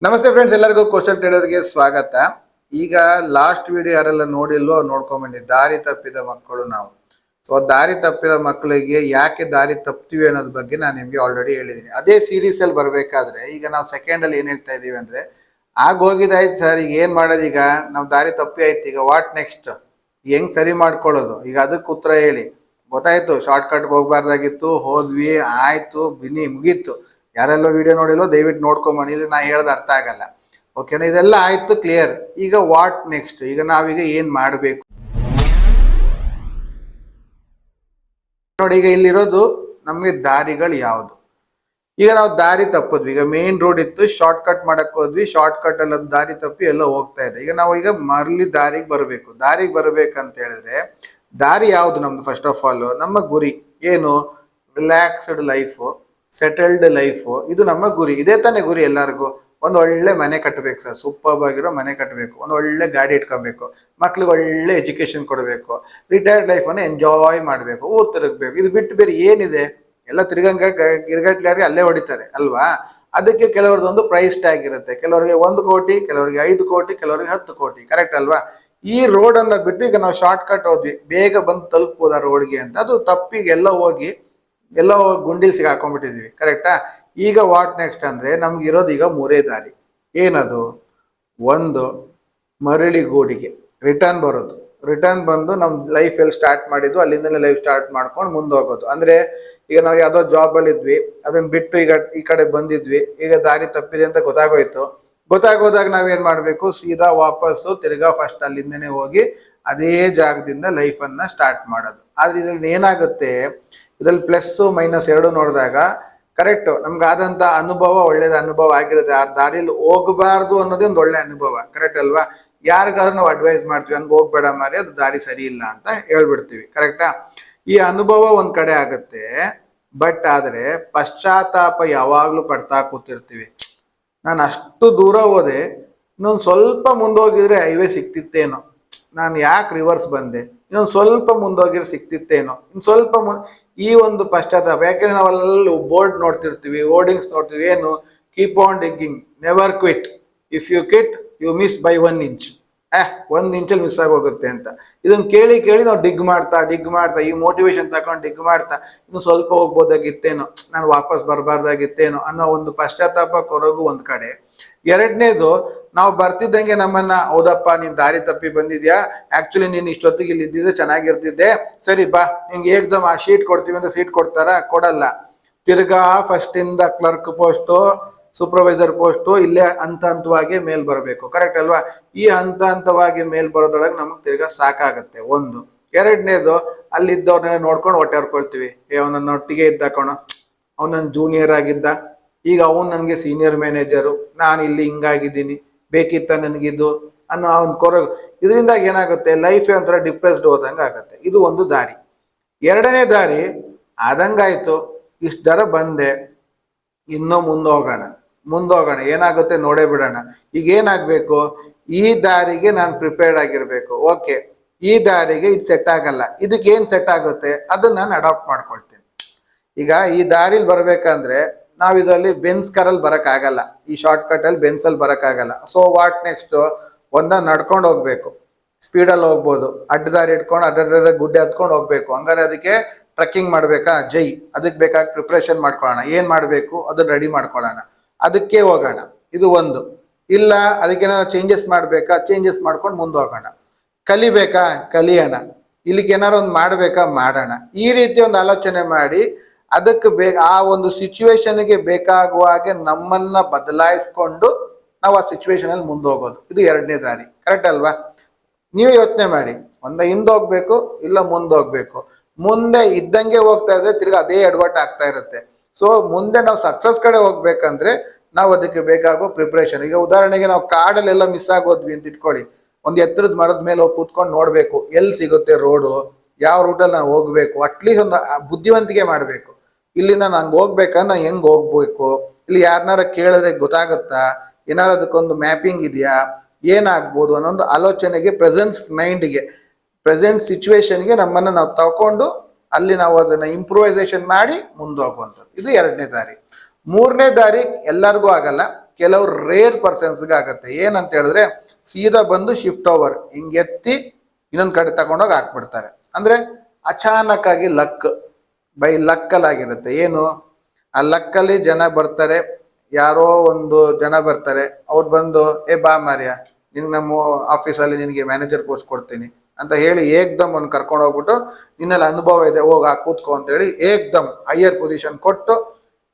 ನಮಸ್ತೆ ಫ್ರೆಂಡ್ಸ್, ಎಲ್ಲರಿಗೂ ಕೋಸ್ಟಲ್ ಟ್ರೇಡರ್ಗೆ ಸ್ವಾಗತ. ಈಗ ಲಾಸ್ಟ್ ವಿಡಿಯೋ ಯಾರೆಲ್ಲ ನೋಡಿಲ್ವೋ ನೋಡ್ಕೊಂಬನ್ನಿ. ದಾರಿ ತಪ್ಪಿದ ಮಕ್ಕಳು ನಾವು. ಸೊ ದಾರಿ ತಪ್ಪಿದ ಮಕ್ಕಳಿಗೆ ಯಾಕೆ ದಾರಿ ತಪ್ತೀವಿ ಅನ್ನೋದ್ರ ಬಗ್ಗೆ ನಾನು ನಿಮ್ಗೆ ಆಲ್ರೆಡಿ ಹೇಳಿದ್ದೀನಿ. ಅದೇ ಸೀರೀಸ್ ಅಲ್ಲಿ ಬರ್ಬೇಕಾದ್ರೆ ಈಗ ನಾವು ಸೆಕೆಂಡ್ ಅಲ್ಲಿ ಏನ್ ಹೇಳ್ತಾ ಇದೀವಿ ಅಂದ್ರೆ, ಹೋಗಿದಾಯ್ತು ಸರ್, ಈಗ ಏನ್ ಮಾಡೋದು, ಈಗ ನಾವು ದಾರಿ ತಪ್ಪಿ ಆಯ್ತು, ಈಗ ವಾಟ್ ನೆಕ್ಸ್ಟ್, ಹೆಂಗ್ ಸರಿ ಮಾಡ್ಕೊಳ್ಳೋದು, ಈಗ ಅದಕ್ಕೆ ಉತ್ತರ ಹೇಳಿ. ಗೊತ್ತಾಯ್ತು, ಶಾರ್ಟ್ ಕಟ್ಗೆ ಹೋಗ್ಬಾರ್ದಾಗಿತ್ತು, ಹೋದ್ವಿ, ಆಯ್ತು, ಬಿನಿ ಮುಗೀತು. ಯಾರೆಲ್ಲ ವಿಡಿಯೋ ನೋಡಿಲ್ಲೋ ದಯವಿಟ್ಟು ನೋಡ್ಕೊಂಬನ್ನಿ, ಇದು ನಾ ಹೇಳ್ದ ಅರ್ಥ ಆಗಲ್ಲ. ಓಕೆನಾ, ಇದೆಲ್ಲ ಆಯ್ತು, ಕ್ಲಿಯರ್. ಈಗ ವಾಟ್ ನೆಕ್ಸ್ಟ್, ಈಗ ನಾವೀಗ ಏನ್ ಮಾಡಬೇಕು ನೋಡಿ. ಈಗ ಇಲ್ಲಿರೋದು ನಮ್ಗೆ ದಾರಿಗಳು ಯಾವುದು. ಈಗ ನಾವು ದಾರಿ ತಪ್ಪದ್ವಿ, ಈಗ ಮೇನ್ ರೋಡ್ ಇತ್ತು, ಶಾರ್ಟ್ ಕಟ್ ಮಾಡಕ್ ಹೋದ್ವಿ, ಶಾರ್ಟ್ ಕಟ್ ಅಲ್ಲಿ ದಾರಿ ತಪ್ಪಿ ಎಲ್ಲ ಹೋಗ್ತಾ ಇದೆ. ಈಗ ನಾವು ಈಗ ಮರಳಿ ದಾರಿಗೆ ಬರಬೇಕು. ದಾರಿಗೆ ಬರ್ಬೇಕಂತ ಹೇಳಿದ್ರೆ ದಾರಿ ಯಾವುದು ನಮ್ದು? ಫಸ್ಟ್ ಆಫ್ ಆಲ್ ನಮ್ಮ ಗುರಿ ಏನು? ರಿಲ್ಯಾಕ್ಸ್ಡ್ ಲೈಫ್, ಸೆಟಲ್ಡ್ ಲೈಫ್, ಇದು ನಮ್ಮ ಗುರಿ. ಇದೇ ತಾನೇ ಗುರಿ ಎಲ್ಲರಿಗೂ. ಒಂದು ಒಳ್ಳೆ ಮನೆ ಕಟ್ಟಬೇಕು ಸರ್, ಸೂಪರ್ ಆಗಿರೋ ಮನೆ ಕಟ್ಟಬೇಕು, ಒಂದು ಒಳ್ಳೆ ಗಾಡಿ ಇಟ್ಕೊಬೇಕು, ಮಕ್ಳಿಗೆ ಒಳ್ಳೆ ಎಜುಕೇಶನ್ ಕೊಡಬೇಕು, ರಿಟೈರ್ಡ್ ಲೈಫ್ ಅನ್ನು ಎಂಜಾಯ್ ಮಾಡಬೇಕು, ಊರ್ ತಿರುಗಬೇಕು. ಇದು ಬಿಟ್ಟು ಬೇರೆ ಏನಿದೆ? ಎಲ್ಲ ಗಿರ್ಗಟ್ಲಾರಿ ಅಲ್ಲೇ ಹೊಡಿತಾರೆ ಅಲ್ವಾ? ಅದಕ್ಕೆ ಕೆಲವ್ರದ್ದೊಂದು ಪ್ರೈಸ್ ಟ್ಯಾಗ್ ಇರುತ್ತೆ. ಕೆಲವರಿಗೆ 1 ಕೋಟಿ, ಕೆಲವರಿಗೆ 5 ಕೋಟಿ, ಕೆಲವರಿಗೆ 10 ಕೋಟಿ. ಕರೆಕ್ಟ್ ಅಲ್ವಾ? ಈ ರೋಡ್ ಅನ್ನ ಬಿಟ್ಟು ಈಗ ನಾವು ಶಾರ್ಟ್ ಕಟ್ ಹೋದ್ವಿ, ಬೇಗ ಬಂದು ತಲುಪೋದ ರೋಡ್ಗೆ ಅಂತ. ಅದು ತಪ್ಪಿಗೆ ಎಲ್ಲ ಗುಂಡಿಲ್ ಸಿಗಾಕೊಂಡ್ಬಿಟ್ಟಿದೀವಿ. ಕರೆಕ್ಟಾ? ಈಗ ವಾಟ್ ನೆಕ್ಸ್ಟ್ ಅಂದ್ರೆ ನಮ್ಗೆ ಇರೋದು ಈಗ 3 ದಾರಿ. ಏನದು? ಒಂದು, ಮರಳಿಗೂಡಿಗೆ ರಿಟರ್ನ್ ಬರೋದು. ರಿಟರ್ನ್ ಬಂದು ನಮ್ ಲೈಫ್ ಎಲ್ಲಿ ಸ್ಟಾರ್ಟ್ ಮಾಡಿದ್ವು ಅಲ್ಲಿಂದಲೇ ಲೈಫ್ ಸ್ಟಾರ್ಟ್ ಮಾಡ್ಕೊಂಡು ಮುಂದೆ ಹೋಗೋದು. ಅಂದ್ರೆ ಈಗ ನಾವು ಯಾವ್ದೋ ಜಾಬ್ ಅಲ್ಲಿ ಇದ್ವಿ, ಅದನ್ನ ಬಿಟ್ಟು ಈಗ ಈ ಕಡೆ ಬಂದಿದ್ವಿ, ಈಗ ದಾರಿ ತಪ್ಪಿದೆ ಅಂತ ಗೊತ್ತಾಗೋದಾಗ ನಾವೇನ್ ಮಾಡ್ಬೇಕು? ಸೀದಾ ವಾಪಸ್ಸು ತಿರ್ಗಾ ಫಸ್ಟ್ ಅಲ್ಲಿಂದನೇ ಹೋಗಿ ಅದೇ ಜಾಗದಿಂದ ಲೈಫ್ ಅನ್ನ ಸ್ಟಾರ್ಟ್ ಮಾಡೋದು. ಆದ್ರೆ ಇದ್ರಲ್ಲಿ ಏನಾಗುತ್ತೆ, ಇದ್ರಲ್ಲಿ ಪ್ಲಸ್ ಮೈನಸ್ ಎರಡು ನೋಡಿದಾಗ ಕರೆಕ್ಟ್ ನಮ್ಗಾದಂತ ಅನುಭವ ಒಳ್ಳೇದ ಅನುಭವ ಆಗಿರುತ್ತೆ. ಆ ದಾರಿಲಿ ಹೋಗಬಾರ್ದು ಅನ್ನೋದೇ ಒಂದು ಒಳ್ಳೆ ಅನುಭವ. ಕರೆಕ್ಟ್ ಅಲ್ವಾ? ಯಾರಿಗಾದ್ರೂ ನಾವು ಅಡ್ವೈಸ್ ಮಾಡ್ತೀವಿ, ಹಂಗ ಹೋಗ್ಬೇಡ ಮಾರಿ, ಅದು ದಾರಿ ಸರಿ ಇಲ್ಲ ಅಂತ ಹೇಳ್ಬಿಡ್ತೀವಿ. ಕರೆಕ್ಟಾ? ಈ ಅನುಭವ ಒಂದ್ ಕಡೆ ಆಗತ್ತೆ. ಬಟ್ ಆದ್ರೆ ಪಶ್ಚಾತ್ತಾಪ ಯಾವಾಗ್ಲೂ ಪಡ್ತಾ ಕೂತಿರ್ತೀವಿ. ನಾನು ಅಷ್ಟು ದೂರ ಹೋದೆ, ಇನ್ನೊಂದು ಸ್ವಲ್ಪ ಮುಂದೋಗಿದ್ರೆ ಹೈವೇ ಸಿಕ್ತಿತ್ತೇನೋ, ನಾನು ಯಾಕೆ ರಿವರ್ಸ್ ಬಂದೆ, ಇನ್ನೊಂದು ಸ್ವಲ್ಪ ಮುಂದೋಗಿದ್ರೆ ಸಿಕ್ತಿತ್ತೇನೋ, ಇನ್ನು ಸ್ವಲ್ಪ ಈ ಒಂದು ಪಶ್ಚಾತ್ತಾಪ. ಯಾಕೆಂದ್ರೆ ನಾವಲ್ಲಿ ಬೋರ್ಡ್ ನೋಡ್ತಿರ್ತೀವಿ, ಹೋರ್ಡಿಂಗ್ಸ್ ನೋಡ್ತೀವಿ, ಏನು? Keep on digging, never quit, if you quit you miss by 1 inch. 1 ಇಂಚಲ್ಲಿ ಮಿಸ್ ಆಗೋಗುತ್ತೆ ಅಂತ. ಇದನ್ನ ಕೇಳಿ ನಾವು ಡಿಗ್ ಮಾಡ್ತಾ ಈ ಮೋಟಿವೇಶನ್ ತಗೊಂಡು ಡಿಗ್ ಮಾಡ್ತಾ ಇನ್ನು ಸ್ವಲ್ಪ ಹೋಗ್ಬೋದಾಗಿತ್ತೇನೋ, ನಾನು ವಾಪಸ್ ಬರಬಾರ್ದಾಗಿತ್ತೇನೋ ಅನ್ನೋ ಒಂದು ಪಶ್ಚಾತ್ತಾಪ ಕೊರಗು ಒಂದ್ ಕಡೆ. ಎರಡನೇದು, ನಾವು ಬರ್ತಿದ್ದಂಗೆ ನಮ್ಮನ್ನ, ಹೌದಪ್ಪ ನೀನ್ ದಾರಿ ತಪ್ಪಿ ಬಂದಿದ್ಯಾ, ಆಕ್ಚುಲಿ ನೀನ್ ಇಷ್ಟೊತ್ತಿಗೆ ಇಲ್ಲಿ ಇದ್ದಿದ್ರೆ ಚೆನ್ನಾಗಿರ್ತಿದ್ದೆ, ಸರಿ ಬಾ ನಿಂಗೆ ಏಕ್ದಮ್ ಆ ಶೀಟ್ ಕೊಡ್ತೀವಿ ಅಂತ ಸೀಟ್ ಕೊಡಲ್ಲ. ತಿರ್ಗಾ ಫಸ್ಟ್ ಇಂದ ಕ್ಲರ್ಕ್ ಪೋಸ್ಟು, ಸೂಪರ್ವೈಸರ್ ಪೋಸ್ಟು, ಇಲ್ಲೇ ಹಂತವಾಗಿ ಮೇಲ್ ಬರಬೇಕು. ಕರೆಕ್ಟ್ ಅಲ್ವಾ? ಈ ಹಂತವಾಗಿ ಮೇಲ್ ಬರೋದ್ರೊಳಗೆ ನಮ್ಗೆ ತಿರ್ಗಾ ಸಾಕಾಗತ್ತೆ. ಒಂದು. ಎರಡನೇದು, ಅಲ್ಲಿದ್ದವ್ರನ್ನೆಲ್ಲ ನೋಡ್ಕೊಂಡು ಹೊಟ್ಟೆ ಹೊರ್ಕೊಳ್ತೀವಿ. ಅವನನ್ನ ಒಟ್ಟಿಗೆ ಇದ್ದ ಕಣೋ, ಅವ್ನು ನನ್ನ ಜೂನಿಯರ್ ಆಗಿದ್ದ, ಈಗ ಅವನು ನನಗೆ ಸೀನಿಯರ್ ಮ್ಯಾನೇಜರು, ನಾನು ಇಲ್ಲಿ ಹಿಂಗಾಗಿದ್ದೀನಿ, ಬೇಕಿತ್ತ ನನಗಿದ್ದು ಅನ್ನೋ ಅವ್ನ ಕೊರಗು. ಇದರಿಂದ ಏನಾಗುತ್ತೆ? ಲೈಫ್ ಒಂಥರ ಡಿಪ್ರೆಸ್ಡ್ ಹೋದಂಗೆ ಆಗುತ್ತೆ. ಇದು ಒಂದು ದಾರಿ. ಎರಡನೇ ದಾರಿ, ಆದಂಗಾಯ್ತು, ಇಷ್ಟು ದರ ಬಂದೆ, ಇನ್ನೂ ಮುಂದೋಗೋಣ, ಏನಾಗುತ್ತೆ ನೋಡೇ ಬಿಡೋಣ. ಈಗ ಏನಾಗ್ಬೇಕು? ಈ ದಾರಿಗೆ ನಾನು ಪ್ರಿಪೇರ್ಡ್ ಆಗಿರ್ಬೇಕು. ಓಕೆ, ಈ ದಾರಿಗೆ ಇದು ಸೆಟ್ ಆಗಲ್ಲ, ಇದಕ್ಕೆ ಏನ್ ಸೆಟ್ ಆಗುತ್ತೆ ಅದನ್ನ ನಾನು ಅಡಾಪ್ಟ್ ಮಾಡ್ಕೊಳ್ತೀನಿ. ಈಗ ಈ ದಾರಿಲಿ ಬರ್ಬೇಕಂದ್ರೆ ನಾವ್ ಇದರಲ್ಲಿ ಬೆನ್ಸ್ ಕಾರಲ್ಲಿ ಬರಕ್ ಆಗಲ್ಲ, ಈ ಶಾರ್ಟ್ ಕಟ್ ಅಲ್ಲಿ ಬೆನ್ಸಲ್ಲಿ ಬರಕ್ ಆಗಲ್ಲ. So what next? ನಡ್ಕೊಂಡು ಹೋಗ್ಬೇಕು, ಸ್ಪೀಡಲ್ಲಿ ಹೋಗ್ಬೋದು, ಅಡ್ಡದಾರಿ ಇಟ್ಕೊಂಡು ಅಡ್ಡ ಗುಡ್ಡೆ ಹತ್ಕೊಂಡು ಹೋಗ್ಬೇಕು. ಹಂಗಾರೆ ಅದಕ್ಕೆ ಟ್ರೆಕ್ಕಿಂಗ್ ಮಾಡ್ಬೇಕಾ? ಅದಕ್ಕೆ ಬೇಕಾಗಿ ಪ್ರಿಪ್ರೇಷನ್ ಮಾಡ್ಕೊಳ್ಳೋಣ. ಏನ್ ಮಾಡ್ಬೇಕು ಅದನ್ನ ರೆಡಿ ಮಾಡ್ಕೊಳ್ಳೋಣ, ಅದಕ್ಕೆ ಹೋಗೋಣ. ಇದು ಒಂದು. ಇಲ್ಲ ಅದಕ್ಕೇನಾದ್ರು ಚೇಂಜಸ್ ಮಾಡ್ಬೇಕಾ? ಚೇಂಜಸ್ ಮಾಡ್ಕೊಂಡು ಮುಂದೆ ಹೋಗೋಣ. ಕಲಿಬೇಕಾ? ಕಲಿಯೋಣ. ಇಲ್ಲಿಗೆ ಏನಾರು ಒಂದು ಮಾಡ್ಬೇಕಾ? ಮಾಡೋಣ. ಈ ರೀತಿ ಒಂದು ಆಲೋಚನೆ ಮಾಡಿ ಅದಕ್ಕೆ ಆ ಒಂದು ಸಿಚುವೇಶನ್ಗೆ ಬೇಕಾಗುವ ಹಾಗೆ ನಮ್ಮನ್ನ ಬದಲಾಯಿಸ್ಕೊಂಡು ನಾವು ಆ ಸಿಚುವೇಶನ್ ಅಲ್ಲಿ ಮುಂದೆ ಹೋಗೋದು. ಇದು ಎರಡನೇ ದಾರಿ. ಕರೆಕ್ಟ್ ಅಲ್ವಾ? ನೀವು ಯೋಚನೆ ಮಾಡಿ, ಹಿಂದೆ ಹೋಗ್ಬೇಕು ಇಲ್ಲ ಮುಂದೆ ಹೋಗ್ಬೇಕು. ಮುಂದೆ ಇದ್ದಂಗೆ ಹೋಗ್ತಾ ಇದ್ರೆ ತಿರ್ಗಿ ಅದೇ ಎಡವಟ್ಟು ಆಗ್ತಾ ಇರುತ್ತೆ. ಸೊ ಮುಂದೆ ನಾವು ಸಕ್ಸಸ್ ಕಡೆ ಹೋಗ್ಬೇಕಂದ್ರೆ ನಾವು ಅದಕ್ಕೆ ಬೇಕಾಗೋ ಪ್ರಿಪ್ರೇಷನ್. ಈಗ ಉದಾಹರಣೆಗೆ ನಾವು ಕಾಡಲ್ಲೆಲ್ಲ ಮಿಸ್ ಆಗೋದ್ವಿ ಅಂತ ಇಟ್ಕೊಳ್ಳಿ, ಒಂದು ಎತ್ತರದ ಮರದ ಮೇಲೆ ಹೋಗಿ ಕೂತ್ಕೊಂಡು ನೋಡ್ಬೇಕು ಎಲ್ಲಿ ಸಿಗುತ್ತೆ ರೋಡು, ಯಾವ ರೂಟಲ್ಲಿ ನಾವು ಹೋಗ್ಬೇಕು. ಅಟ್ಲೀಸ್ಟ್ ಒಂದು ಬುದ್ಧಿವಂತಿಕೆ ಮಾಡ್ಬೇಕು. ಇಲ್ಲಿಂದ ನಂಗೆ ಹೋಗ್ಬೇಕಂದ್ರೆ ಹೆಂಗ್ ಹೋಗ್ಬೇಕು, ಇಲ್ಲಿ ಯಾರನ್ನಾರ ಕೇಳಿದ್ರೆ ಗೊತ್ತಾಗುತ್ತಾ, ಏನಾರು ಅದಕ್ಕೊಂದು ಮ್ಯಾಪಿಂಗ್ ಇದೆಯಾ, ಏನಾಗ್ಬೋದು ಅನ್ನೊಂದು ಆಲೋಚನೆಗೆ, ಪ್ರೆಸೆಂಟ್ ಸಿಚುವೇಶನ್ಗೆ ನಮ್ಮನ್ನು ನಾವು ತಗೊಂಡು ಅಲ್ಲಿ ನಾವು ಅದನ್ನ ಇಂಪ್ರೂವೈಸೇಷನ್ ಮಾಡಿ ಮುಂದೆ ಹೋಗುವಂಥದ್ದು. ಇದು ಎರಡನೇ ದಾರಿ. ಮೂರನೇ ದಾರಿ ಎಲ್ಲರಿಗೂ ಆಗಲ್ಲ, ಕೆಲವ್ರು ರೇರ್ ಪರ್ಸನ್ಸ್ಗೆ ಆಗತ್ತೆ. ಏನಂತ ಹೇಳಿದ್ರೆ ಸೀದಾ ಬಂದು ಶಿಫ್ಟ್ ಓವರ್ ಹಿಂಗೆತ್ತಿ ಇನ್ನೊಂದು ಕಡೆ ತಗೊಂಡೋಗಿ ಹಾಕ್ಬಿಡ್ತಾರೆ. ಅಂದ್ರೆ ಅಚಾನಕ್ ಆಗಿ ಲಕ್ ಬೈ ಲಕ್ಕಲ್ಲಾಗಿರುತ್ತೆ. ಏನು ಆ ಲಕ್ಕಲ್ಲಿ ಜನ ಬರ್ತಾರೆ, ಯಾರೋ ಒಂದು ಜನ ಬರ್ತಾರೆ, ಅವ್ರು ಬಂದು ಬಾ ಮಾರ್ಯ ನಿನ್ಗೆ ನಮ್ಮ ಆಫೀಸಲ್ಲಿ ನಿನಗೆ ಮ್ಯಾನೇಜರ್ ಪೋಸ್ಟ್ ಕೊಡ್ತೀನಿ ಅಂತ ಹೇಳಿ ಏಕ್ದಮ್ ಒಂದು ಕರ್ಕೊಂಡು ಹೋಗ್ಬಿಟ್ಟು ನಿನ್ನಲ್ಲಿ ಅನುಭವ ಇದೆ ಹೋಗ ಕೂತ್ಕೋ ಅಂತ ಹೇಳಿ ಏಕ್ದಮ್ ಹೈಯರ್ ಪೊಸಿಷನ್ ಕೊಟ್ಟು,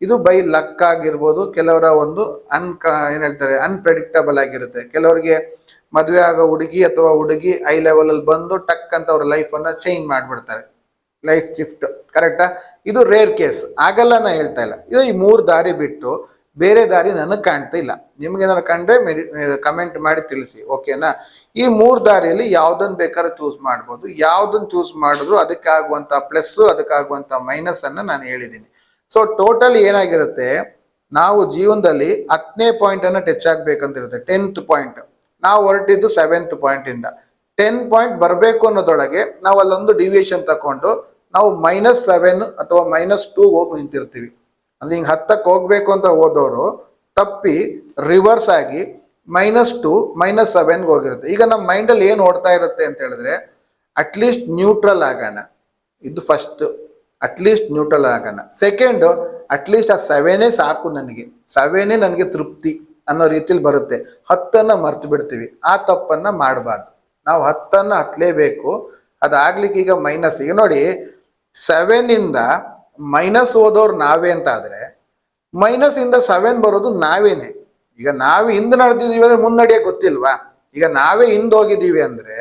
ಇದು ಬೈ ಲಕ್ ಆಗಿರ್ಬೋದು. ಕೆಲವರ ಒಂದು ಏನ್ ಹೇಳ್ತಾರೆ ಅನ್ಪ್ರೆಡಿಕ್ಟಬಲ್ ಆಗಿರುತ್ತೆ. ಕೆಲವರಿಗೆ ಮದುವೆ ಆಗೋ ಹುಡುಗಿ ಅಥವಾ ಹುಡುಗಿ ಹೈ ಲೆವೆಲ್ ಅಲ್ಲಿ ಬಂದು ಟಕ್ ಅಂತ ಅವ್ರ ಲೈಫ್ ಅನ್ನ ಚೇಂಜ್ ಮಾಡ್ಬಿಡ್ತಾರೆ, ಲೈಫ್ ಶಿಫ್ಟ್. ಕರೆಕ್ಟಾ? ಇದು ರೇರ್ ಕೇಸ್, ಆಗಲ್ಲ ನಾ ಹೇಳ್ತಾ ಇಲ್ಲ. ಇದು ಈ ಮೂರು ದಾರಿ ಬಿಟ್ಟು ಬೇರೆ ದಾರಿ ನನಗೆ ಕಾಣ್ತಾ ಇಲ್ಲ. ನಿಮ್ಗೆ ಏನಾದ್ರು ಕಂಡ್ರೆ ಕಮೆಂಟ್ ಮಾಡಿ ತಿಳಿಸಿ, ಓಕೆನಾ? ಈ ಮೂರು ದಾರಿಯಲ್ಲಿ ಯಾವ್ದನ್ನ ಬೇಕಾದ್ರೂ ಚೂಸ್ ಮಾಡ್ಬೋದು. ಯಾವ್ದನ್ನ ಚೂಸ್ ಮಾಡಿದ್ರು ಅದಕ್ಕಾಗುವಂತ ಪ್ಲಸ್ ಅದಕ್ಕಾಗುವಂತ ಮೈನಸ್ ಅನ್ನ ನಾನು ಹೇಳಿದ್ದೀನಿ. ಸೊ ಟೋಟಲ್ ಏನಾಗಿರುತ್ತೆ, ನಾವು ಜೀವನದಲ್ಲಿ 10ನೇ ಪಾಯಿಂಟ್ ಅನ್ನ ಟಚ್ ಆಗ್ಬೇಕಂತಿರುತ್ತೆ, 10th ಪಾಯಿಂಟ್. ನಾವು ಹೊರಟಿದ್ದು 7th ಪಾಯಿಂಟ್ ಇಂದ 10 ಪಾಯಿಂಟ್ ಬರಬೇಕು ಅನ್ನೋದೊಳಗೆ ನಾವು ಅಲ್ಲೊಂದು ಡಿವಿಯೇಷನ್ ತಕೊಂಡು ನಾವು -7 ಅಥವಾ -2 ಹೋಗಿ ನಿಂತಿರ್ತೀವಿ. ಅಂದ್ರೆ ಹಿಂಗೆ 10ಕ್ಕೆ ಹೋಗ್ಬೇಕು ಅಂತ ಹೋದವರು ತಪ್ಪಿ ರಿವರ್ಸ್ ಆಗಿ -2 -7ಗೆ ಹೋಗಿರುತ್ತೆ. ಈಗ ನಮ್ಮ ಮೈಂಡಲ್ಲಿ ಏನು ಓಡ್ತಾ ಇರುತ್ತೆ ಅಂತ ಹೇಳಿದ್ರೆ, ಅಟ್ಲೀಸ್ಟ್ ನ್ಯೂಟ್ರಲ್ ಆಗೋಣ. ಇದು ಫಸ್ಟ್, ಅಟ್ಲೀಸ್ಟ್ ನ್ಯೂಟ್ರಲ್ ಆಗೋಣ. ಸೆಕೆಂಡ್, ಅಟ್ಲೀಸ್ಟ್ ಆ 7 ಸಾಕು, ನನಗೆ 7 ನನಗೆ ತೃಪ್ತಿ ಅನ್ನೋ ರೀತಿಲಿ ಬರುತ್ತೆ. 10ನ್ನ ಮರ್ತು ಬಿಡ್ತೀವಿ. ಆ ತಪ್ಪನ್ನ ಮಾಡಬಾರ್ದು. ನಾವು 10ನ್ನ ಹತ್ತಲೇಬೇಕು. ಅದಾಗ್ಲಿಕ್ಕೆ ಈಗ ಮೈನಸ್, ಈಗ ನೋಡಿ 7 ಇಂದ ಮೈನಸ್ ಹೋದವ್ರು ನಾವೇ ಅಂತ ಆದ್ರೆ ಮೈನಸ್ ಇಂದ 7 ಬರೋದು ನಾವೇನೆ. ಈಗ ನಾವು ಹಿಂದೆ ನಡೆದಿದ್ದೀವಿ ಅಂದ್ರೆ ಮುನ್ನಡೆಯಕ್ಕೆ ಗೊತ್ತಿಲ್ವಾ? ಈಗ ನಾವೇ ಹಿಂದೆ ಹೋಗಿದ್ದೀವಿ ಅಂದ್ರೆ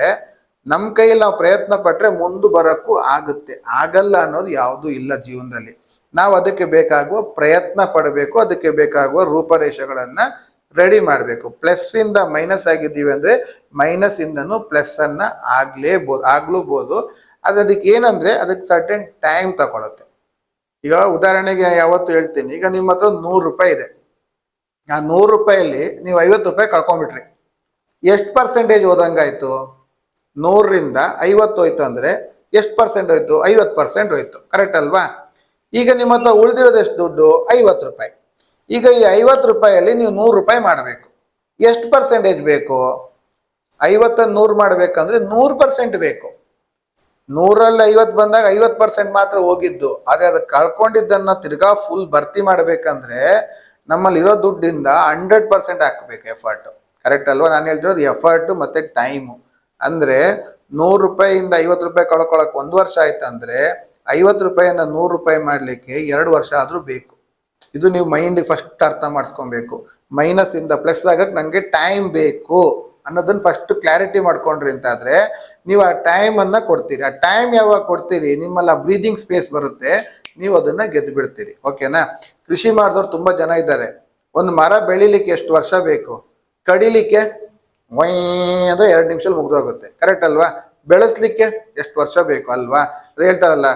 ನಮ್ಮ ಕೈಯಲ್ಲಿ ನಾವು ಪ್ರಯತ್ನ ಪಟ್ರೆ ಮುಂದೆ ಬರೋಕ್ಕೂ ಆಗುತ್ತೆ. ಆಗಲ್ಲ ಅನ್ನೋದು ಯಾವುದೂ ಇಲ್ಲ ಜೀವನದಲ್ಲಿ. ನಾವು ಅದಕ್ಕೆ ಬೇಕಾಗುವ ಪ್ರಯತ್ನ ಪಡಬೇಕು, ಅದಕ್ಕೆ ಬೇಕಾಗುವ ರೂಪರೇಷೆಗಳನ್ನ ರೆಡಿ ಮಾಡಬೇಕು. ಪ್ಲಸ್ ಇಂದ ಮೈನಸ್ ಆಗಿದ್ದೀವಿ ಅಂದ್ರೆ ಮೈನಸ್ ಇಂದನೂ ಪ್ಲಸ್ ಅನ್ನ ಆಗ್ಲೂಬಹುದು. ಆದ್ರೆ ಅದಕ್ಕೆ ಏನಂದ್ರೆ ಅದಕ್ಕೆ ಸರ್ಟೆನ್ ಟೈಮ್ ತಗೊಳುತ್ತೆ. ಈಗ ಉದಾಹರಣೆಗೆ ಯಾವತ್ತು ಹೇಳ್ತೀನಿ, ಈಗ ನಿಮ್ಮ ಹತ್ರ 100 ರೂಪಾಯಿ ಇದೆ. ಆ 100 ರೂಪಾಯಲ್ಲಿ ನೀವು 50 ರೂಪಾಯಿ ಕಳ್ಕೊಂಡ್ಬಿಟ್ರಿ. ಎಷ್ಟು ಪರ್ಸೆಂಟೇಜ್ ಹೋದಂಗಾಯ್ತು? 100ರಿಂದ 50 ಹೋಯ್ತು ಅಂದ್ರೆ ಎಷ್ಟು ಪರ್ಸೆಂಟ್ ಹೋಯ್ತು? 50% ಹೋಯ್ತು. ಕರೆಕ್ಟ್ ಅಲ್ವಾ? ಈಗ ನಿಮ್ಮ ಹತ್ರ ಉಳಿದಿರೋದು ಎಷ್ಟು ದುಡ್ಡು? 50 ರೂಪಾಯಿ. ಈಗ ಈ 50 ರೂಪಾಯಲ್ಲಿ ನೀವು 100 ರೂಪಾಯಿ ಮಾಡಬೇಕು. ಎಷ್ಟು ಪರ್ಸೆಂಟೇಜ್ ಬೇಕು? 50 100 ಮಾಡ್ಬೇಕಂದ್ರೆ 100% ಬೇಕು. 100ರಲ್ಲಿ 50 ಬಂದಾಗ 50% ಮಾತ್ರ ಹೋಗಿದ್ದು. ಆದ್ರೆ ಅದಕ್ಕೆ ಕಳ್ಕೊಂಡಿದ್ದನ್ನ ತಿರ್ಗಾ ಫುಲ್ ಭರ್ತಿ ಮಾಡ್ಬೇಕಂದ್ರೆ ನಮ್ಮಲ್ಲಿ ಇರೋ ದುಡ್ಡಿಂದ 100% ಹಾಕ್ಬೇಕು ಎಫರ್ಟ್. ಕರೆಕ್ಟ್ ಅಲ್ವಾ? ನಾನು ಹೇಳ್ತಿರೋದು ಎಫರ್ಟ್ ಮತ್ತೆ ಟೈಮು. ಅಂದ್ರೆ 100 ರೂಪಾಯಿಯಿಂದ 50 ರೂಪಾಯಿ ಕಳ್ಕೊಳಕ್ 1 ವರ್ಷ ಆಯ್ತಂದ್ರೆ 50 ರೂಪಾಯಿಯಿಂದ 100 ರೂಪಾಯಿ ಮಾಡ್ಲಿಕ್ಕೆ 2 ವರ್ಷ ಆದ್ರೂ ಬೇಕು. ಇದು ನೀವು ಮೈಂಡ್ ಫಸ್ಟ್ ಅರ್ಥ ಮಾಡಿಸ್ಕೊಬೇಕು. ಮೈನಸ್ ಇಂದ ಪ್ಲಸ್ ಆಗಕ್ಕೆ ನಂಗೆ ಟೈಮ್ ಬೇಕು ಅನ್ನೋದನ್ನ ಫಸ್ಟ್ ಕ್ಲಾರಿಟಿ ಮಾಡ್ಕೊಂಡ್ರಿ ಅಂತಾದ್ರೆ ನೀವು ಆ ಟೈಮ್ ಅನ್ನ ಕೊಡ್ತೀರಿ. ಆ ಟೈಮ್ ಯಾವಾಗ ಕೊಡ್ತೀರಿ, ನಿಮ್ಮಲ್ಲ ಬ್ರೀದಿಂಗ್ ಸ್ಪೇಸ್ ಬರುತ್ತೆ, ನೀವು ಅದನ್ನ ಗೆದ್ದು ಬಿಡ್ತೀರಿ. ಓಕೆನಾ? ಕೃಷಿ ಮಾಡಿದವ್ರು ತುಂಬಾ ಜನ ಇದ್ದಾರೆ. ಒಂದು ಮರ ಬೆಳಿಲಿಕ್ಕೆ ಎಷ್ಟು ವರ್ಷ ಬೇಕು? ಕಡಿಲಿಕ್ಕೆ ವೈ ಅಂದ್ರೆ 2 ನಿಮಿಷದಲ್ಲಿ ಮುಗ್ದೋಗುತ್ತೆ. ಕರೆಕ್ಟ್ ಅಲ್ವಾ? ಬೆಳೆಸ್ಲಿಕ್ಕೆ ಎಷ್ಟು ವರ್ಷ ಬೇಕು ಅಲ್ವಾ? ಅದು ಹೇಳ್ತಾರಲ್ಲ,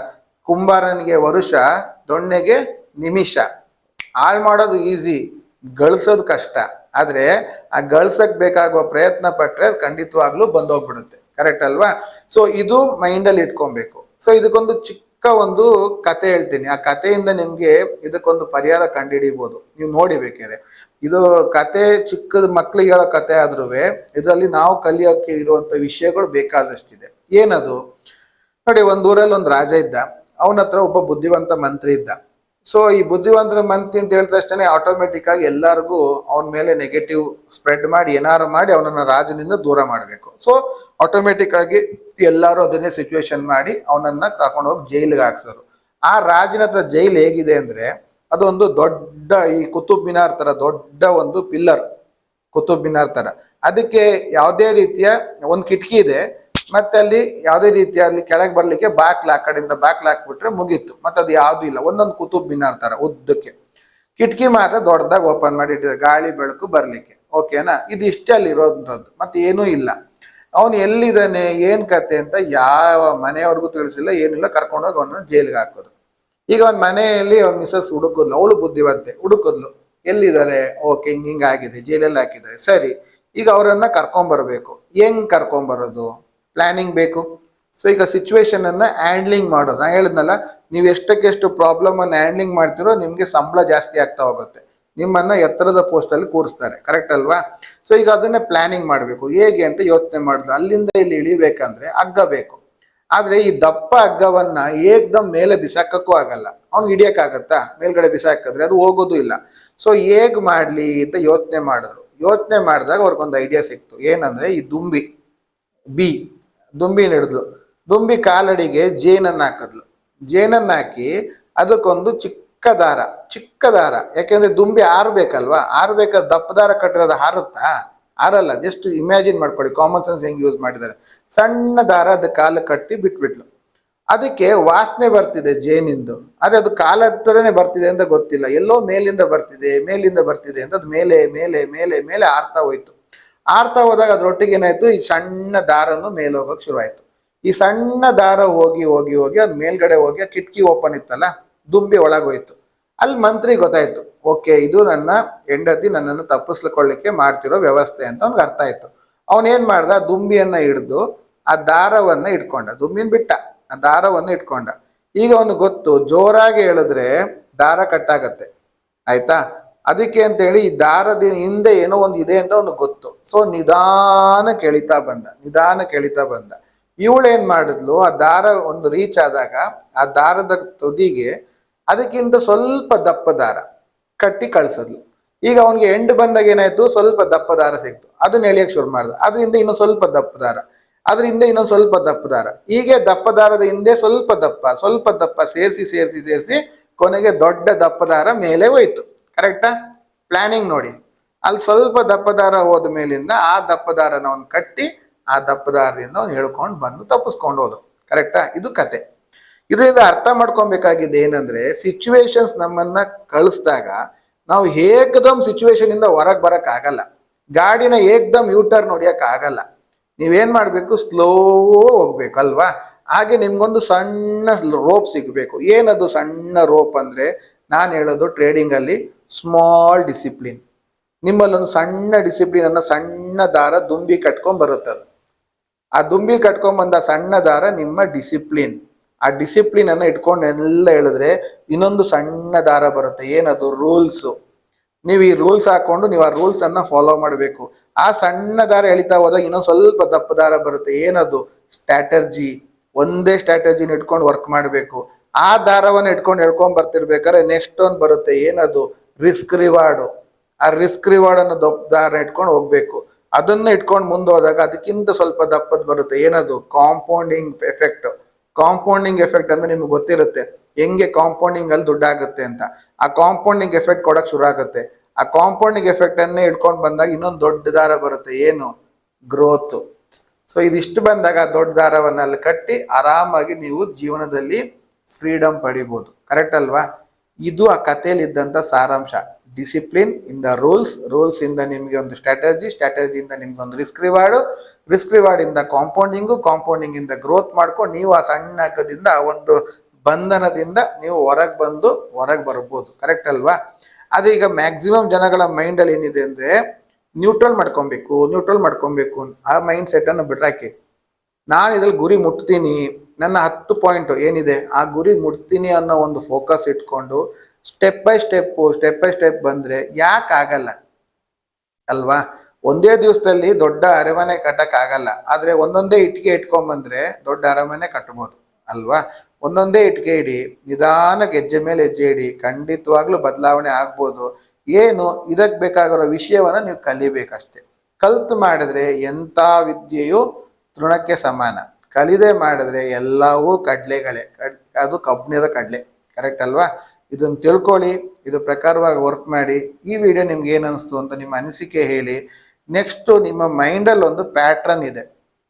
ಕುಂಬಾರನಿಗೆ ವರುಷ, ದೊಣ್ಣೆಗೆ ನಿಮಿಷ. ಹಾಳು ಮಾಡೋದು ಈಸಿ, ಗಳಿಸೋದು ಕಷ್ಟ. ಆದ್ರೆ ಆ ಗಳಿಸಕ್ ಬೇಕಾಗುವ ಪ್ರಯತ್ನ ಪಟ್ರೆ ಅದು ಖಂಡಿತವಾಗ್ಲೂ ಬಂದೋಗ್ಬಿಡುತ್ತೆ. ಕರೆಕ್ಟ್ ಅಲ್ವಾ? ಸೊ ಇದು ಮೈಂಡಲ್ಲಿ ಇಟ್ಕೊಬೇಕು. ಸೊ ಇದಕ್ಕೊಂದು ಚಿಕ್ಕ ಒಂದು ಕತೆ ಹೇಳ್ತೀನಿ. ಆ ಕಥೆಯಿಂದ ನಿಮ್ಗೆ ಇದಕ್ಕೊಂದು ಪರಿಹಾರ ಕಂಡುಹಿಡಿಬಹುದು. ನೀವು ನೋಡಿ ಬೇಕಾದ್ರೆ. ಇದು ಕತೆ ಚಿಕ್ಕದ ಮಕ್ಳಿಗೆ ಹೇಳೋ ಕತೆ ಆದ್ರೂ ಇದರಲ್ಲಿ ನಾವು ಕಲಿಯೋಕೆ ಇರುವಂತ ವಿಷಯಗಳು ಬೇಕಾದಷ್ಟಿದೆ. ಏನದು ನೋಡಿ, ಒಂದ್ ಊರಲ್ಲಿ ಒಂದು ರಾಜ ಇದ್ದ. ಅವನ ಹತ್ರ ಒಬ್ಬ ಬುದ್ಧಿವಂತ ಮಂತ್ರಿ ಇದ್ದ. ಸೊ ಈ ಬುದ್ಧಿವಂತರ ಮಂತ್ರಿ ಅಂತ ಹೇಳಿದ ತಕ್ಷಣ ಆಟೋಮೆಟಿಕ್ ಆಗಿ ಎಲ್ಲರಿಗೂ ಅವನ ಮೇಲೆ ನೆಗೆಟಿವ್ ಸ್ಪ್ರೆಡ್ ಮಾಡಿ ಏನಾರು ಮಾಡಿ ಅವನನ್ನ ರಾಜನಿಂದ ದೂರ ಮಾಡಬೇಕು. ಸೊ ಆಟೋಮೆಟಿಕ್ ಆಗಿ ಎಲ್ಲರೂ ಅದನ್ನೇ ಸಿಚುವೇಶನ್ ಮಾಡಿ ಅವನನ್ನ ಕರ್ಕೊಂಡು ಹೋಗಿ ಜೈಲಿಗೆ ಹಾಕ್ಸೋರು. ಆ ರಾಜನ ಹತ್ರ ಜೈಲ್ ಹೇಗಿದೆ ಅಂದ್ರೆ ಅದೊಂದು ದೊಡ್ಡ ಈ ಕುತುಬ್ ಮಿನಾರ್ ತರ ದೊಡ್ಡ ಒಂದು ಪಿಲ್ಲರ್, ಕುತುಬ್ ಮಿನಾರ್ ತರ. ಅದಕ್ಕೆ ಯಾವುದೇ ರೀತಿಯ ಒಂದು ಕಿಟಕಿ ಇದೆ, ಮತ್ತೆ ಅಲ್ಲಿ ಯಾವುದೇ ರೀತಿಯಲ್ಲಿ ಕೆಳಗೆ ಬರ್ಲಿಕ್ಕೆ ಬಾಕ್ಲ, ಆ ಕಡೆಯಿಂದ ಬಾಕ್ಲ ಹಾಕ್ಬಿಟ್ರೆ ಮುಗೀತು. ಮತ್ತೆ ಅದು ಯಾವ್ದು ಇಲ್ಲ, ಒಂದೊಂದು ಕುತುಬ್ ಮಿನಾರ್ ತರ ಉದ್ದಕ್ಕೆ. ಕಿಟಕಿ ಮಾತ್ರ ದೊಡ್ಡದಾಗಿ ಓಪನ್ ಮಾಡಿ ಇಟ್ಟಿದ್ದಾರೆ ಗಾಳಿ ಬೆಳಕು ಬರ್ಲಿಕ್ಕೆ. ಓಕೆನಾ? ಇದು ಇಷ್ಟೇ ಅಲ್ಲಿ ಇರೋಂಥದ್ದು, ಮತ್ತೆ ಏನೂ ಇಲ್ಲ. ಅವನು ಎಲ್ಲಿದ್ದಾನೆ ಏನ್ ಕತೆ ಅಂತ ಯಾವ ಮನೆಯವ್ರಿಗೂ ತಿಳಿಸಿಲ್ಲ, ಏನಿಲ್ಲ. ಕರ್ಕೊಂಡೋಗಿ ಅವನ್ನ ಜೈಲಿಗೆ ಹಾಕೋದು. ಈಗ ಅವನ ಮನೆಯಲ್ಲಿ ಅವ್ನ ಮಿಸಸ್ ಹುಡುಕದ್ಲು, ಅವಳು ಬುದ್ಧಿವಂತೆ, ಹುಡುಕದ್ಲು ಎಲ್ಲಿದ್ದಾರೆ. ಓಕೆ, ಹಿಂಗಾಗಿದೆ, ಜೈಲಲ್ಲಿ ಹಾಕಿದ್ದಾರೆ. ಸರಿ, ಈಗ ಅವರನ್ನ ಕರ್ಕೊಂಬರ್ಬೇಕು. ಹೆಂಗ್ ಕರ್ಕೊಂಬರೋದು? ಪ್ಲಾನಿಂಗ್ ಬೇಕು. ಸೊ ಈಗ ಸಿಚುವೇಶನ್ ಅನ್ನ ಹ್ಯಾಂಡ್ಲಿಂಗ್ ಮಾಡೋದು, ನಾ ಹೇಳಿದ್ನಲ್ಲ, ನೀವು ಎಷ್ಟಕ್ಕೆಷ್ಟು ಪ್ರಾಬ್ಲಮ್ ಅನ್ನ ಹ್ಯಾಂಡ್ಲಿಂಗ್ ಮಾಡ್ತಿರೋ ನಿಮ್ಗೆ ಸಂಬಳ ಜಾಸ್ತಿ ಆಗ್ತಾ ಹೋಗುತ್ತೆ, ನಿಮ್ಮನ್ನ ಎತ್ತರದ ಪೋಸ್ಟ್ ಅಲ್ಲಿ ಕೂರಿಸ್ತಾರೆ, ಕರೆಕ್ಟ್ ಅಲ್ವಾ? ಸೊ ಈಗ ಅದನ್ನೇ ಪ್ಲಾನಿಂಗ್ ಮಾಡಬೇಕು, ಹೇಗೆ ಅಂತ ಯೋಚನೆ ಮಾಡುದು. ಅಲ್ಲಿಂದ ಇಲ್ಲಿ ಇಳಿಬೇಕಂದ್ರೆ ಹಗ್ಗ ಬೇಕು, ಆದ್ರೆ ಈ ದಪ್ಪ ಹಗ್ಗವನ್ನ ಏಕ್ದಮ್ ಮೇಲೆ ಬಿಸಾಕಕ್ಕೂ ಆಗಲ್ಲ, ಅವ್ನಿಗೆ ಹಿಡಿಯಕ್ಕಾಗತ್ತಾ? ಮೇಲ್ಗಡೆ ಬಿಸಾಕಿದ್ರೆ ಅದು ಹೋಗೋದು ಇಲ್ಲ. ಸೊ ಹೇಗ್ ಮಾಡ್ಲಿ ಅಂತ ಯೋಚನೆ ಮಾಡಿದ್ರು. ಯೋಚನೆ ಮಾಡಿದಾಗ ಅವ್ರಿಗೊಂದು ಐಡಿಯಾ ಸಿಕ್ತು. ಏನಂದ್ರೆ ಈ ಬಿ ದುಂಬಿನ ಹಿಡಿದ್ಲು. ದುಂಬಿ ಕಾಲಡಿಗೆ ಜೇನನ್ನ ಹಾಕಿದ್ಲು. ಜೇನನ್ನ ಹಾಕಿ ಅದಕ್ಕೊಂದು ಚಿಕ್ಕ ದಾರ, ಯಾಕೆಂದ್ರೆ ದುಂಬಿ ಆರ್ಬೇಕಲ್ವಾ, ಆರ್ಬೇಕಾದ್ರೆ ದಪ್ಪ ದಾರ ಕಟ್ಟಿರೋದು ಹಾರುತ್ತಾ? ಆರಲ್ಲ. ಜಸ್ಟ್ ಇಮ್ಯಾಜಿನ್ ಮಾಡ್ಕೊಳ್ಳಿ, ಕಾಮನ್ ಸೆನ್ಸ್ ಹೆಂಗ್ ಯೂಸ್ ಮಾಡಿದ್ದಾರೆ. ಸಣ್ಣ ದಾರ ಅದ ಕಾಲು ಕಟ್ಟಿ ಬಿಟ್ಬಿಟ್ಲು. ಅದಕ್ಕೆ ವಾಸನೆ ಬರ್ತಿದೆ ಜೇನಿಂದು, ಆದ್ರೆ ಅದು ಕಾಲ ಹತ್ರನೇ ಬರ್ತಿದೆ ಅಂತ ಗೊತ್ತಿಲ್ಲ, ಎಲ್ಲೋ ಮೇಲಿಂದ ಬರ್ತಿದೆ ಅಂತ ಅದು ಮೇಲೆ ಮೇಲೆ ಮೇಲೆ ಮೇಲೆ ಆರ್ತಾ ಹೋಯ್ತು. ಆರ್ತಾ ಹೋದಾಗ ಅದ್ರೊಟ್ಟಿಗೆ ಏನಾಯ್ತು, ಈ ಸಣ್ಣ ದಾರನು ಮೇಲೆ ಹೋಗೋಕೆ ಶುರು ಆಯ್ತು. ಈ ಸಣ್ಣ ದಾರ ಹೋಗಿ ಹೋಗಿ ಹೋಗಿ ಅದ್ ಮೇಲ್ಗಡೆ ಹೋಗಿ ಕಿಟಕಿ ಓಪನ್ ಇತ್ತಲ್ಲ, ದುಂಬಿ ಒಳಗೋಯ್ತು. ಅಲ್ಲಿ ಮಂತ್ರಿ ಗೊತ್ತಾಯ್ತು, ಓಕೆ ಇದು ನನ್ನ ಹೆಂಡತಿ ನನ್ನನ್ನು ತಪ್ಪಿಸ್ಕೊಳ್ಳಿಕ್ಕೆ ಮಾಡ್ತಿರೋ ವ್ಯವಸ್ಥೆ ಅಂತ ಅವ್ನಿಗೆ ಅರ್ಥ ಆಯ್ತು. ಅವನೇನ್ ಮಾಡ್ದ, ದುಂಬಿಯನ್ನ ಹಿಡಿದು ಆ ದಾರವನ್ನ ಇಟ್ಕೊಂಡ, ದುಂಬಿನ ಬಿಟ್ಟ, ಆ ದಾರವನ್ನ ಇಟ್ಕೊಂಡ. ಈಗ ಅವನು ಗೊತ್ತು, ಜೋರಾಗಿ ಹೇಳಿದ್ರೆ ದಾರ ಕಟ್ಟಾಗತ್ತೆ, ಆಯ್ತಾ? ಅದಕ್ಕೆ ಅಂತ ಹೇಳಿ ಈ ದಾರದ ಹಿಂದೆ ಏನೋ ಒಂದು ಇದೆ ಅಂತ ಅವನಿಗೆ ಗೊತ್ತು. ಸೊ ನಿಧಾನ ಕೆಳಿತಾ ಬಂದ. ಇವಳೇನ್ ಮಾಡಿದ್ಲು, ಆ ದಾರ ಒಂದು ರೀಚ್ ಆದಾಗ ಆ ದಾರದ ತುದಿಗೆ ಅದಕ್ಕಿಂತ ಸ್ವಲ್ಪ ದಪ್ಪ ದಾರ ಕಟ್ಟಿ ಕಳ್ಸದ್ಲು. ಈಗ ಅವನಿಗೆ ಎಂಡ್ ಬಂದಾಗ ಏನಾಯ್ತು, ಸ್ವಲ್ಪ ದಪ್ಪ ದಾರ ಸಿಕ್ತು, ಅದನ್ನ ಎಳಿಯಕ್ ಶುರು ಮಾಡ್ದ. ಅದರಿಂದ ಇನ್ನೊಂದು ಸ್ವಲ್ಪ ದಪ್ಪ ದಾರ, ಅದರಿಂದ ಇನ್ನೊಂದು ಸ್ವಲ್ಪ ದಪ್ಪ ದಾರ, ಹೀಗೆ ದಪ್ಪ ದಾರದ ಹಿಂದೆ ಸ್ವಲ್ಪ ದಪ್ಪ ಸೇರಿಸಿ ಕೊನೆಗೆ ದೊಡ್ಡ ದಪ್ಪ ದಾರ ಮೇಲೆ ಹೋಯ್ತು. ಕರೆಕ್ಟಾ? ಪ್ಲಾನಿಂಗ್ ನೋಡಿ. ಅಲ್ಲಿ ಸ್ವಲ್ಪ ದಪ್ಪ ದಾರ ಹೋದ ಮೇಲಿಂದ ಆ ದಪ್ಪ ದಾರನ ಅವನು ಕಟ್ಟಿ ಆ ದಪ್ಪ ದಾರದಿಂದ ಅವ್ನು ಹೇಳ್ಕೊಂಡು ಬಂದು ತಪ್ಪಿಸ್ಕೊಂಡು ಹೋದ್ರು. ಕರೆಕ್ಟಾ? ಇದು ಕತೆ. ಇದರಿಂದ ಅರ್ಥ ಮಾಡ್ಕೊಬೇಕಾಗಿದೆ ಏನಂದ್ರೆ, ಸಿಚುವೇಶನ್ಸ್ ನಮ್ಮನ್ನ ಕಳಿಸ್ದಾಗ ನಾವು ಏಕದಮ್ ಸಿಚುವೇಶನ್ ಇಂದ ಹೊರಗೆ ಬರಕ್ ಆಗಲ್ಲ. ಗಾಡಿನ ಏಕದಮ್ ಯೂಟರ್ನ್ ಹೊಡಿಯಕ್ ಆಗಲ್ಲ. ನೀವೇನ್ ಮಾಡ್ಬೇಕು, ಸ್ಲೋ ಹೋಗ್ಬೇಕು ಅಲ್ವಾ? ಹಾಗೆ ನಿಮ್ಗೊಂದು ಸಣ್ಣ ರೋಪ್ ಸಿಗ್ಬೇಕು. ಏನದು ಸಣ್ಣ ರೋಪ್ ಅಂದ್ರೆ, ನಾನು ಹೇಳೋದು ಟ್ರೇಡಿಂಗ್ ಅಲ್ಲಿ ಸ್ಮಾಲ್ ಡಿಸಿಪ್ಲಿನ್. ನಿಮ್ಮಲ್ಲೊಂದು ಸಣ್ಣ ಡಿಸಿಪ್ಲಿನ್ ಅನ್ನ, ಸಣ್ಣ ದಾರ ದುಂಬಿ ಕಟ್ಕೊಂಡ್ ಬರುತ್ತದು. ಆ ದುಂಬಿ ಕಟ್ಕೊಂಡ್ ಬಂದ ಸಣ್ಣ ದಾರ ನಿಮ್ಮ ಡಿಸಿಪ್ಲಿನ್. ಆ ಡಿಸಿಪ್ಲಿನ್ ಅನ್ನ ಇಟ್ಕೊಂಡು ಎಲ್ಲ ಹೇಳಿದ್ರೆ ಇನ್ನೊಂದು ಸಣ್ಣ ದಾರ ಬರುತ್ತೆ. ಏನದು? ರೂಲ್ಸ್. ನೀವು ಈ ರೂಲ್ಸ್ ಹಾಕೊಂಡು ನೀವು ಆ ರೂಲ್ಸ್ ಅನ್ನ ಫಾಲೋ ಮಾಡಬೇಕು. ಆ ಸಣ್ಣ ದಾರ ಎಳಿತಾ ಹೋದಾಗ ಇನ್ನೊಂದು ಸ್ವಲ್ಪ ದಪ್ಪ ದಾರ ಬರುತ್ತೆ. ಏನದು? ಸ್ಟ್ರಾಟರ್ಜಿ. ಒಂದೇ ಸ್ಟ್ರಾಟಜಿನ ಇಟ್ಕೊಂಡು ವರ್ಕ್ ಮಾಡಬೇಕು. ಆ ದಾರವನ್ನು ಇಟ್ಕೊಂಡು ಹೇಳ್ಕೊಂಡ್ ಬರ್ತಿರ್ಬೇಕಾದ್ರೆ ನೆಕ್ಸ್ಟ್ ಒಂದು ಬರುತ್ತೆ. ಏನದು? Risk reward. ಆ ರಿಸ್ಕ್ ರಿವಾರ್ಡ್ ಅನ್ನು ದಪ್ಪ ದಾರ ಇಟ್ಕೊಂಡು ಹೋಗ್ಬೇಕು. ಅದನ್ನ ಇಟ್ಕೊಂಡು ಮುಂದೆ ಹೋದಾಗ ಅದಕ್ಕಿಂತ ಸ್ವಲ್ಪ ದಪ್ಪದ್ ಬರುತ್ತೆ. ಏನದು? Compounding effect. ಕಾಂಪೌಂಡಿಂಗ್ ಎಫೆಕ್ಟ್ ಅಂದ್ರೆ ನಿಮ್ಗೆ ಗೊತ್ತಿರುತ್ತೆ ಹೆಂಗೆ ಕಾಂಪೌಂಡಿಂಗ್ ಅಲ್ಲಿ ದುಡ್ಡಾಗುತ್ತೆ ಅಂತ. ಆ ಕಾಂಪೌಂಡಿಂಗ್ ಎಫೆಕ್ಟ್ ಕೊಡಕ್ ಶುರು ಆಗುತ್ತೆ. ಆ ಕಾಂಪೌಂಡಿಂಗ್ ಎಫೆಕ್ಟ್ ಅನ್ನೇ ಇಟ್ಕೊಂಡು ಬಂದಾಗ ಇನ್ನೊಂದು ದೊಡ್ಡ ದಾರ ಬರುತ್ತೆ. ಏನು? ಗ್ರೋತ್. ಸೊ ಇದಿಷ್ಟು ಬಂದಾಗ ದೊಡ್ಡ ದಾರವನ್ನ ಅಲ್ಲಿ ಕಟ್ಟಿ ಆರಾಮಾಗಿ ನೀವು ಜೀವನದಲ್ಲಿ ಫ್ರೀಡಮ್ ಪಡಿಬಹುದು. ಕರೆಕ್ಟ್ ಅಲ್ವಾ? ಇದು ಆ ಕಥೆಯಲ್ಲಿ ಇದ್ದಂತ ಸಾರಾಂಶ. ಡಿಸಿಪ್ಲಿನ್ ಇನ್ ದ ರೂಲ್ಸ್ ಇಂದ ನಿಮ್ಗೆ ಒಂದು ಸ್ಟ್ರಾಟಜಿಯಿಂದ ನಿಮ್ಗೆ ಒಂದು ರಿಸ್ಕ್ ರಿವಾರ್ಡ್ ಇಂದ ಕಾಂಪೌಂಡಿಂಗ್ ಇಂದ ಗ್ರೋತ್ ಮಾಡ್ಕೊಂಡು ನೀವು ಆ ಸಣ್ಣ ಹಗ್ಗದಿಂದ ಆ ಒಂದು ಬಂಧನದಿಂದ ನೀವು ಹೊರಗೆ ಬರ್ಬೋದು. ಕರೆಕ್ಟ್ ಅಲ್ವಾ? ಅದೇ ಈಗ ಮ್ಯಾಕ್ಸಿಮಮ್ ಜನಗಳ ಮೈಂಡ್ ಅಲ್ಲಿ ಏನಿದೆ ಅಂದ್ರೆ, ನ್ಯೂಟ್ರಲ್ ಮಾಡ್ಕೊಬೇಕು ಆ ಮೈಂಡ್ ಸೆಟ್ ಅನ್ನು ಬಿಟ್ರಾಕಿ. ನಾನು ಇದ್ರಲ್ಲಿ ಗುರಿ ಮುಟ್ತೀನಿ, ನನ್ನ 10 ಪಾಯಿಂಟ್ ಏನಿದೆ ಆ ಗುರಿ ಮುಟ್ತೀನಿ ಅನ್ನೋ ಒಂದು ಫೋಕಸ್ ಇಟ್ಕೊಂಡು ಸ್ಟೆಪ್ ಬೈ ಸ್ಟೆಪ್ ಬಂದ್ರೆ ಯಾಕೆ ಆಗಲ್ಲ ಅಲ್ವಾ? ಒಂದೇ ದಿವಸದಲ್ಲಿ ದೊಡ್ಡ ಅರಮನೆ ಕಟ್ಟಕ್ ಆಗಲ್ಲ, ಆದ್ರೆ ಒಂದೊಂದೇ ಇಟ್ಟಿಗೆ ಇಟ್ಕೊಂಡ್ ಬಂದ್ರೆ ದೊಡ್ಡ ಅರಮನೆ ಕಟ್ಟಬಹುದು ಅಲ್ವಾ? ಒಂದೊಂದೇ ಇಟ್ಟಿಗೆ ಇಡಿ, ನಿಧಾನಕ್ಕೆ ಹೆಜ್ಜೆ ಮೇಲೆ ಹೆಜ್ಜೆ ಇಡಿ, ಖಂಡಿತವಾಗ್ಲೂ ಬದಲಾವಣೆ ಆಗ್ಬೋದು. ಏನು ಇದಕ್ಕೆ ಬೇಕಾಗಿರೋ ವಿಷಯವನ್ನ ನೀವು ಕಲಿಬೇಕಷ್ಟೆ. ಕಲ್ತು ಮಾಡಿದ್ರೆ ಎಂಥ ವಿದ್ಯೆಯು ತೃಣಕ್ಕೆ ಸಮಾನ. ಕಲಿದೆ ಮಾಡಿದ್ರೆ ಎಲ್ಲವೂ ಕಡ್ಲೆಗಳೇ, ಅದು ಕಬ್ಬಿಣದ ಕಡ್ಲೆ. ಕರೆಕ್ಟ್ ಅಲ್ವಾ? ಇದನ್ನ ತಿಳ್ಕೊಳ್ಳಿ, ಇದು ಪ್ರಕಾರವಾಗಿ ವರ್ಕ್ ಮಾಡಿ. ಈ ವಿಡಿಯೋ ನಿಮ್ಗೆ ಏನ್ ಅನಿಸ್ತು ಅಂತ ನಿಮ್ಮ ಅನಿಸಿಕೆ ಹೇಳಿ. ನೆಕ್ಸ್ಟ್ ನಿಮ್ಮ ಮೈಂಡಲ್ಲಿ ಒಂದು ಪ್ಯಾಟ್ರನ್ ಇದೆ,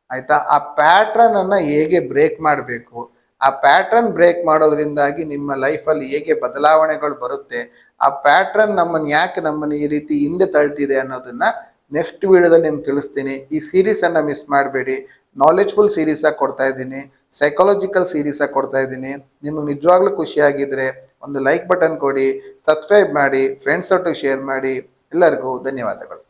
ಆಯ್ತಾ? ಆ ಪ್ಯಾಟ್ರನ್ ಅನ್ನ ಹೇಗೆ ಬ್ರೇಕ್ ಮಾಡಬೇಕು, ಆ ಪ್ಯಾಟ್ರನ್ ಬ್ರೇಕ್ ಮಾಡೋದ್ರಿಂದಾಗಿ ನಿಮ್ಮ ಲೈಫಲ್ಲಿ ಹೇಗೆ ಬದಲಾವಣೆಗಳು ಬರುತ್ತೆ, ಆ ಪ್ಯಾಟ್ರನ್ ನಮ್ಮನ್ನು ಈ ರೀತಿ ಹಿಂದೆ ತಳ್ತಿದೆ ಅನ್ನೋದನ್ನ ನೆಕ್ಸ್ಟ್ ವಿಡಿಯೋದಲ್ಲಿ ನಿಮ್ಗೆ ತಿಳಿಸ್ತೀನಿ. ಈ ಸೀರೀಸ್ ಅನ್ನ ಮಿಸ್ ಮಾಡಬೇಡಿ. ನಾಲೆಜ್ಫುಲ್ ಸೀರೀಸ್ ಆಗಿ ಕೊಡ್ತಾ ಇದ್ದೀನಿ, ಸೈಕಾಲಜಿಕಲ್ ಸೀರೀಸ್ ಆಗಿ ಕೊಡ್ತಾ ಇದ್ದೀನಿ. ನಿಮ್ಗೆ ನಿಜವಾಗ್ಲೂ ಖುಷಿಯಾಗಿದ್ರೆ ಒಂದು ಲೈಕ್ ಬಟನ್ ಕೊಡಿ, ಸಬ್ಸ್ಕ್ರೈಬ್ ಮಾಡಿ, ಫ್ರೆಂಡ್ಸ್ ಒಟ್ಟಿಗೆ ಶೇರ್ ಮಾಡಿ. ಎಲ್ಲರಿಗೂ ಧನ್ಯವಾದಗಳು.